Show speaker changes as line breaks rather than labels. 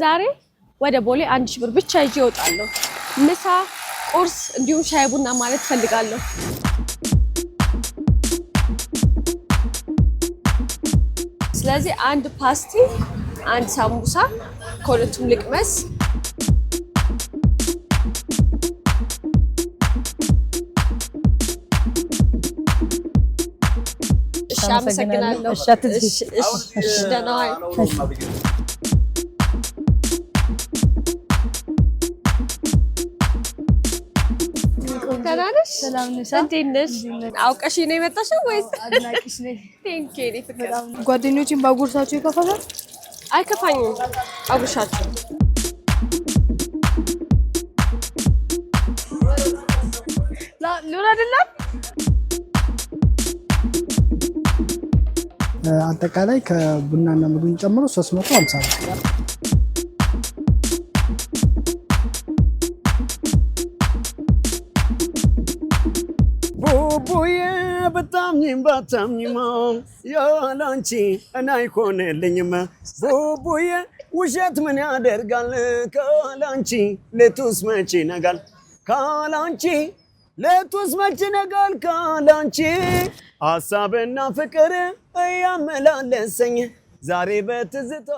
ዛሬ ወደ ቦሌ 1000 ብር ብቻ ይዤ እወጣለሁ ምሳ ቁርስ እንዲሁም ሻይ ቡና ማለት ፈልጋለሁ ስለዚህ አንድ ፓስቲ አንድ ሳምቡሳ ኮለቱም ልቅመስ አመሰግናለሁ እሺ ደህና ዋይ ተናነሽ
ሰላም ነሽ
እንዴት ነሽ አውቀሽ ነው የመጣሽው ወይስ
አድናቂሽ ነኝ
ቴንክ ዩ እኔ ፍቅር
ጓደኞቼን ባጉርሳቸው ይከፋታል
አይከፋኝም አጉርሻቸው ሉላ አይደለም
አጠቃላይ ከቡናና ምግብን ጨምሮ 350 ብር
ቡቡዬ በጣምኝም ያላንቺ እና አይሆንልኝም ቡቡዬ ውሸት ምን ያደርጋል ካላንቺ ለቱስ መቼ ነጋል ካላንቺ ለቱስ መቼ ነጋል ካላንቺ ሐሳብና ፍቅር ያመላለሰኝ ዛሬ በትዝታ